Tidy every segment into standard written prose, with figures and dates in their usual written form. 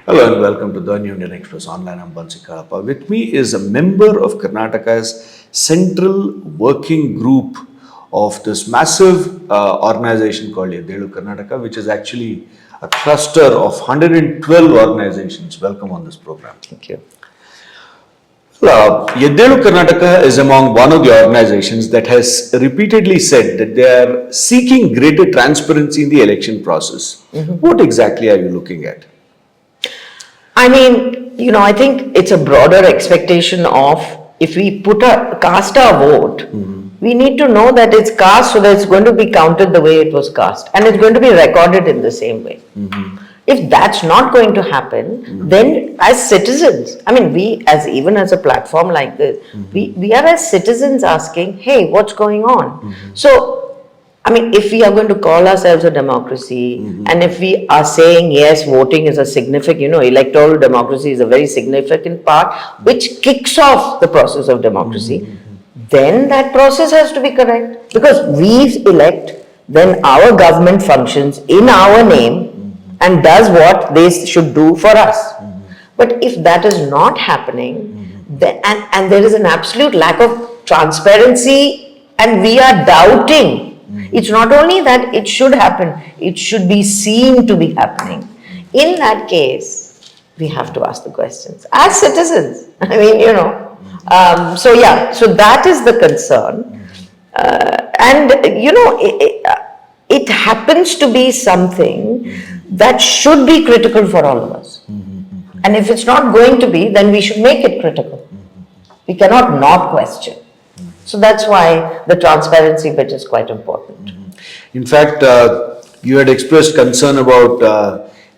Hello and welcome to the New Indian Express Online. I'm Bansy Kalappa. With me is a member of Karnataka's central working group of this massive organization called Eddelu Karnataka, which is actually a cluster of 112 organizations. Welcome on this program. Thank you. Eddelu Karnataka is among one of the organizations that has repeatedly said that they are seeking greater transparency in the election process. What exactly are you looking at? I mean, I think it's a broader expectation of if we cast our vote, we need to know that it's cast so that it's going to be counted the way it was cast and it's going to be recorded in the same way. If that's not going to happen, then as citizens, I mean, even as a platform like this, we are as citizens asking, hey, what's going on? So, I mean, if we are going to call ourselves a democracy and if we are saying, yes, voting is a significant, electoral democracy is a very significant part which kicks off the process of democracy, then that process has to be correct because we elect, then our government functions in our name and does what they should do for us. But if that is not happening, then, and there is an absolute lack of transparency and we are doubting, it's not only that it should happen, it should be seen to be happening. In that case, we have to ask the questions as citizens. I mean, so that is the concern. It happens to be something that should be critical for all of us. And if it's not going to be, then we should make it critical. We cannot not question. So that's why the transparency bit is quite important. In fact, you had expressed concern about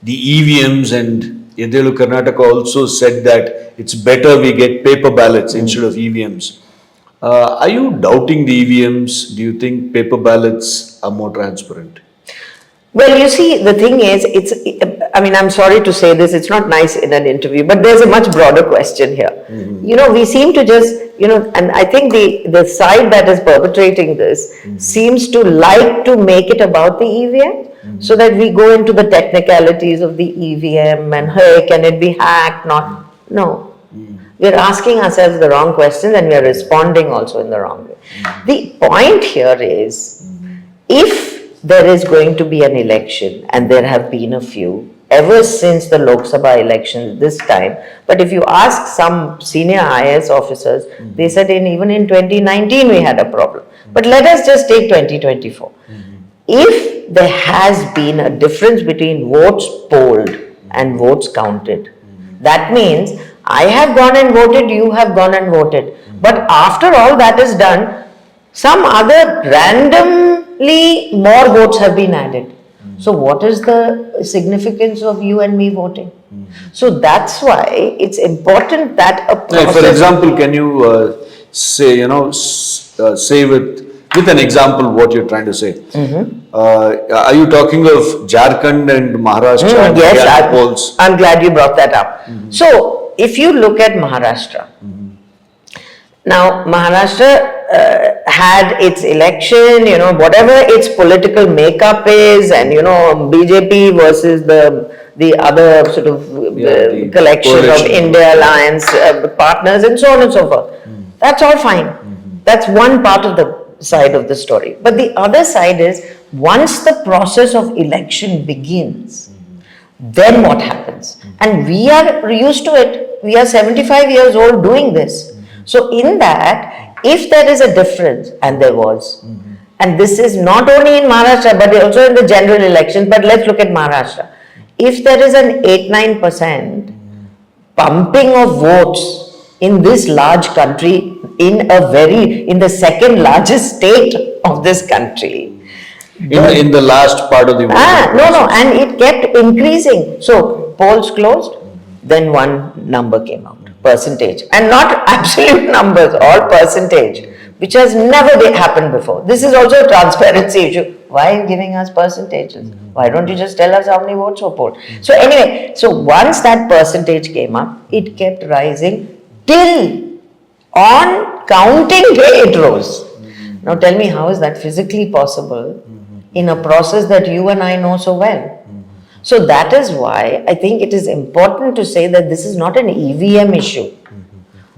the EVMs, and Eddelu Karnataka also said that it's better we get paper ballots instead of EVMs. Are you doubting the EVMs? Do you think paper ballots are more transparent? Well, you see, the thing is, I'm sorry to say this, it's not nice in an interview, but there's a much broader question here. We seem to just, and I think the side that is perpetrating this seems to like to make it about the EVM, so that we go into the technicalities of the EVM and, hey, can it be hacked? No. We're asking ourselves the wrong questions and we are responding also in the wrong way. The point here is, if there is going to be an election, and there have been a few ever since the Lok Sabha elections this time. But if you ask some senior IAS officers, they said even in 2019 we had a problem. But let us just take 2024. If there has been a difference between votes polled and votes counted, that means I have gone and voted, you have gone and voted. But after all that is done, some other randomly more votes have been added. So what is the significance of you and me voting? So that's why it's important that a process... For example, can you say, say with an example what you're trying to say? Are you talking of Jharkhand and Maharashtra? Yes, polls? I'm glad you brought that up. So if you look at Maharashtra, now Maharashtra had its election, whatever its political makeup is, and BJP versus the other sort of collection of India Alliance partners and so on and so forth. That's all fine. That's one part of the side of the story. But the other side is, once the process of election begins, then what happens? And we are used to it. We are 75 years old doing this. So in that, if there is a difference, and there was, and this is not only in Maharashtra, but also in the general elections, but let's look at Maharashtra. If there is an 8-9% pumping of votes in this large country, in the second largest state of this country. In the last part of the voting No, and it kept increasing. So polls closed, then one number came out. Percentage, and not absolute numbers, all percentage, which has never happened before. This is also a transparency issue. Why are you giving us percentages? Why don't you just tell us how many votes were polled? So anyway, so once that percentage came up, it kept rising till on counting day it rose. Now tell me, how is that physically possible in a process that you and I know so well? So that is why I think it is important to say that this is not an EVM issue.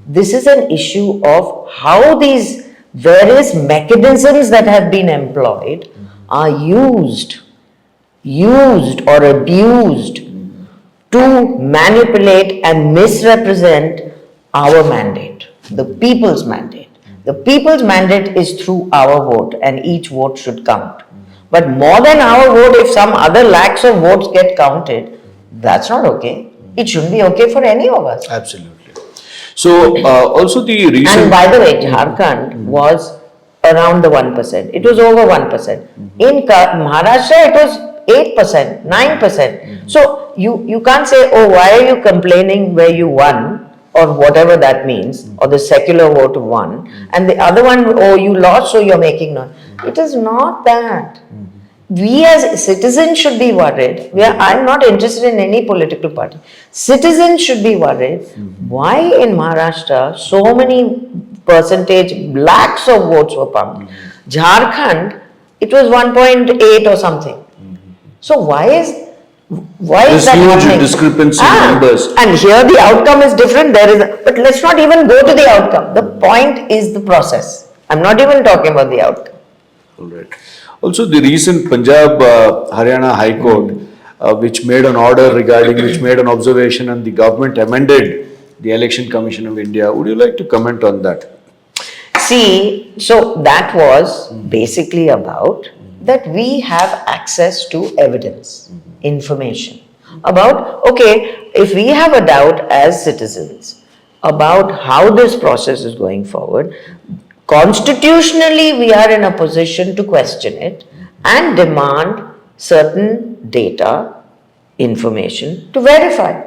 This is an issue of how these various mechanisms that have been employed are used or abused to manipulate and misrepresent our mandate, the people's mandate. The people's mandate is through our vote, and each vote should count. But more than our vote, if some other lakhs of votes get counted, that's not okay. It shouldn't be okay for any of us. Absolutely. So, also the recent. And by the way, Jharkhand was around the 1%. It was over 1%. In Maharashtra, it was 8%, 9%. So, you can't say, oh, why are you complaining where you won? Or whatever that means, or the secular vote won, and the other one, oh, you lost, so you're making noise. It is not that. We as citizens should be worried. I'm not interested in any political party. Citizens should be worried. Why in Maharashtra so many percentage, lakhs of votes were pumped? Jharkhand, it was 1.8 or something. So why is There's that huge happening? discrepancy in numbers. And here the outcome is different. But let's not even go to the outcome. The point is the process. I'm not even talking about the outcome. All right. Also, the recent Punjab Haryana High Court, which made an order which made an observation, and the government amended the Election Commission of India. Would you like to comment on that? See, so that was basically about that we have access to evidence, information about, okay, if we have a doubt as citizens about how this process is going forward, constitutionally we are in a position to question it and demand certain data, information to verify.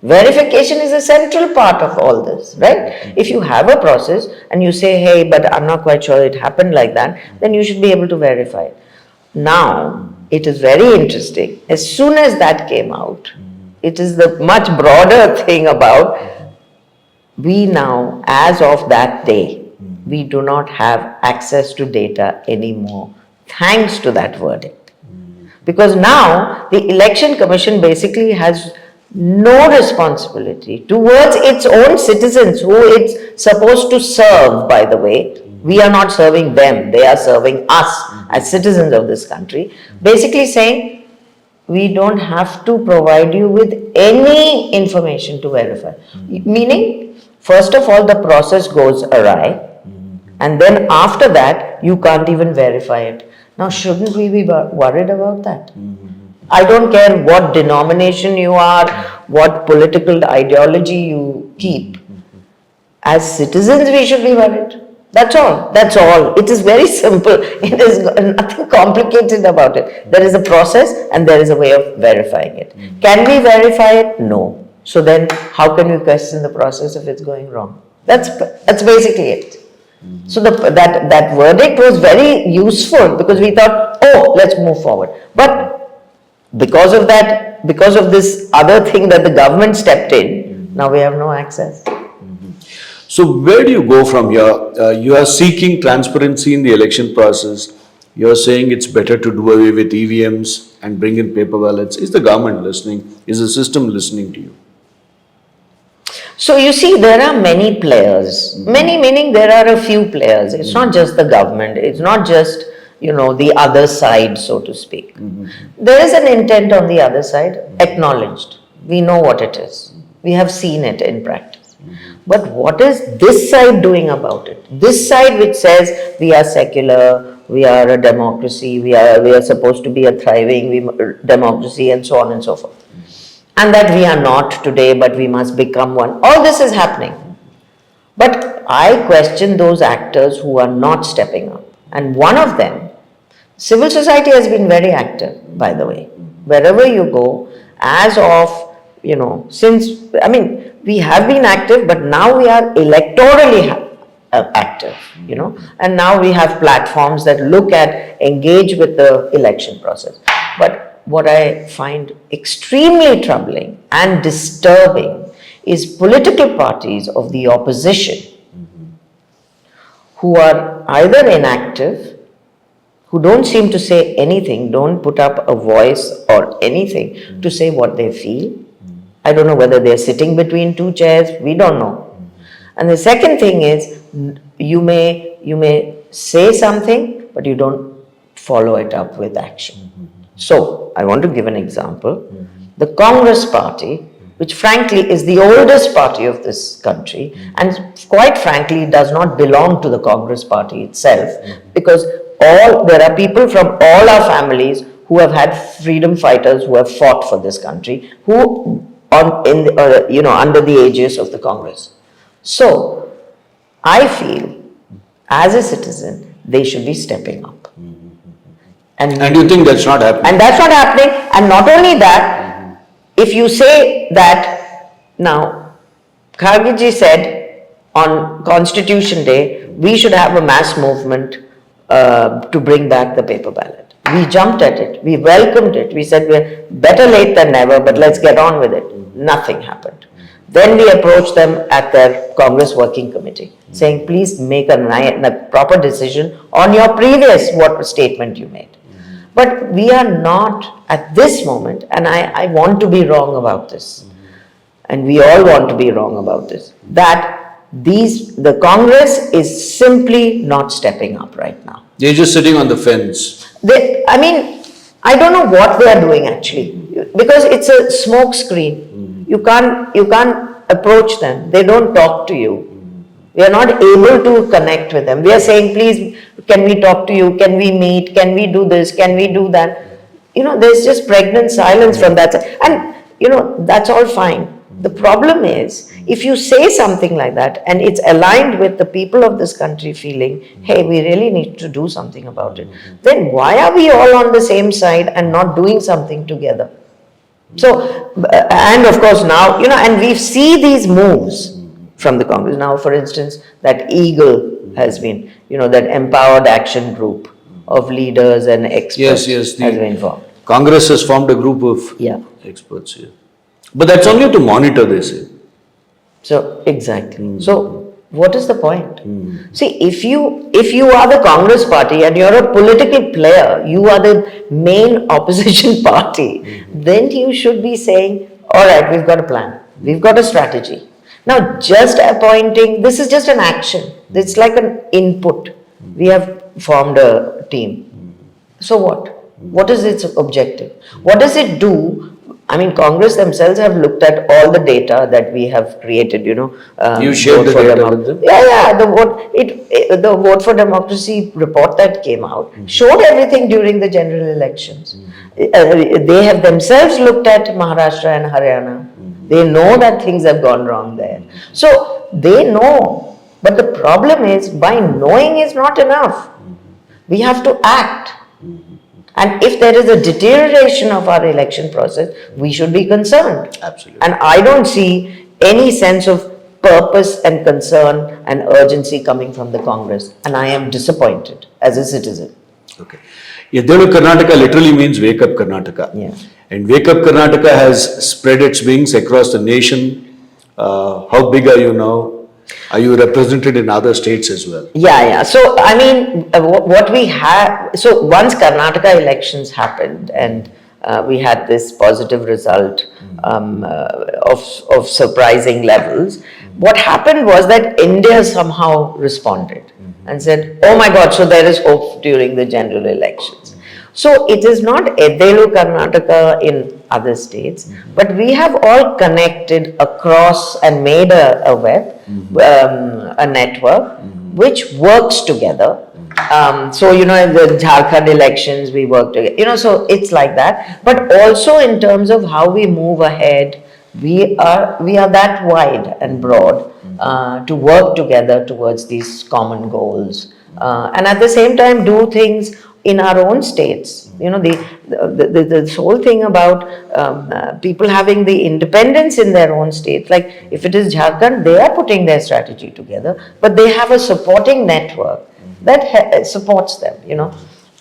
Verification is a central part of all this, right? If you have a process and you say, hey, but I'm not quite sure it happened like that, then you should be able to verify it. Now, it is very interesting. As soon as that came out, it is the much broader thing about we now, as of that day, we do not have access to data anymore, thanks to that verdict. Because now the Election Commission basically has no responsibility towards its own citizens who it's supposed to serve, by the way. We are not serving them, they are serving us as citizens of this country. Basically saying, we don't have to provide you with any information to verify. Meaning, first of all, the process goes awry, and then after that, you can't even verify it. Now, shouldn't we be worried about that? I don't care what denomination you are, what political ideology you keep. As citizens, we should be worried. That's all. That's all. It is very simple. It is nothing complicated about it. There is a process and there is a way of verifying it. Can we verify it? No. So then, how can we question the process if it's going wrong? That's basically it. So that verdict was very useful because we thought, oh, let's move forward. But because of that, because of this other thing that the government stepped in, now we have no access. So where do you go from here? You are seeking transparency in the election process. You are saying it's better to do away with EVMs and bring in paper ballots. Is the government listening? Is the system listening to you? So you see, there are many players. Many meaning there are a few players. It's not just the government. It's not just, the other side, so to speak. There is an intent on the other side, acknowledged. We know what it is. We have seen it in practice. But what is this side doing about it? This side which says we are secular, we are a democracy, we are supposed to be a thriving democracy, and so on and so forth. And that we are not today, but we must become one. All this is happening. But I question those actors who are not stepping up. And one of them, civil society has been very active, by the way. Wherever you go, as of, we have been active, but now we are electorally active, and now we have platforms that engage with the election process. But what I find extremely troubling and disturbing is political parties of the opposition who are either inactive, who don't seem to say anything, don't put up a voice or anything to say what they feel. I don't know whether they're sitting between two chairs, we don't know. And the second thing is, you may say something, but you don't follow it up with action. So, I want to give an example. The Congress party, which frankly is the oldest party of this country, and quite frankly does not belong to the Congress party itself, because there are people from all our families who have had freedom fighters who have fought for this country, who under the aegis of the Congress. So, I feel, as a citizen, they should be stepping up. And you think that's not happening? And that's not happening. And not only that, if you say that, now, Kharge said on Constitution Day, we should have a mass movement to bring back the paper ballot. We jumped at it. We welcomed it. We said, we're better late than never, but let's get on with it. Nothing happened. Then we approached them at their Congress Working Committee, saying, please make a proper decision on your previous statement you made. But we are not at this moment, and I want to be wrong about this, and we all want to be wrong about this, that the Congress is simply not stepping up right now. They're just sitting on the fence. I don't know what they are doing actually, because it's a smoke screen. You can't approach them. They don't talk to you. We are not able to connect with them. We are saying, please, can we talk to you? Can we meet? Can we do this? Can we do that? There's just pregnant silence from that side. And, that's all fine. The problem is, if you say something like that and it's aligned with the people of this country feeling, hey, we really need to do something about it, then why are we all on the same side and not doing something together? So, and of course now, and we see these moves from the Congress. Now, for instance, that EAGLE has been, that Empowered Action Group of leaders and experts has been formed. Congress has formed a group of experts here. But that's only to monitor, they say. So, exactly. So, what is the point? See, if you are the Congress party and you're a political player, you are the main opposition party, then you should be saying, all right, we've got a plan. We've got a strategy. Now, just appointing, this is just an action. It's like an input. We have formed a team. So what? What is its objective? What does it do? Congress themselves have looked at all the data that we have created, You shared the data with them? Yeah. The Vote for Democracy report that came out showed everything during the general elections. They have themselves looked at Maharashtra and Haryana. They know that things have gone wrong there. So, they know. But the problem is, by knowing is not enough. We have to act. And if there is a deterioration of our election process, we should be concerned. Absolutely. And I don't see any sense of purpose and concern and urgency coming from the Congress. And I am disappointed as a citizen. Okay. Eddelu Karnataka literally means Wake Up Karnataka. Yeah. And Wake Up Karnataka has spread its wings across the nation. How big are you now? Are you represented in other states as well? Yeah. So, what we have, so once Karnataka elections happened and we had this positive result of surprising levels, what happened was that India somehow responded and said, oh my God, so there is hope during the general elections. So, it is not Eddelu Karnataka in other states, but we have all connected across and made a web, a network, which works together. So, in the Jharkhand elections, we work together, so it's like that. But also in terms of how we move ahead, we are that wide and broad to work together towards these common goals. And at the same time, do things in our own states. The whole thing about people having the independence in their own states, like if it is Jharkhand, they are putting their strategy together, but they have a supporting network that supports them,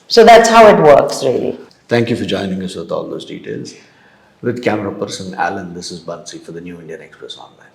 So that's how it works, really. Thank you for joining us with all those details. With camera person Alan, this is Bansy for the New Indian Express Online.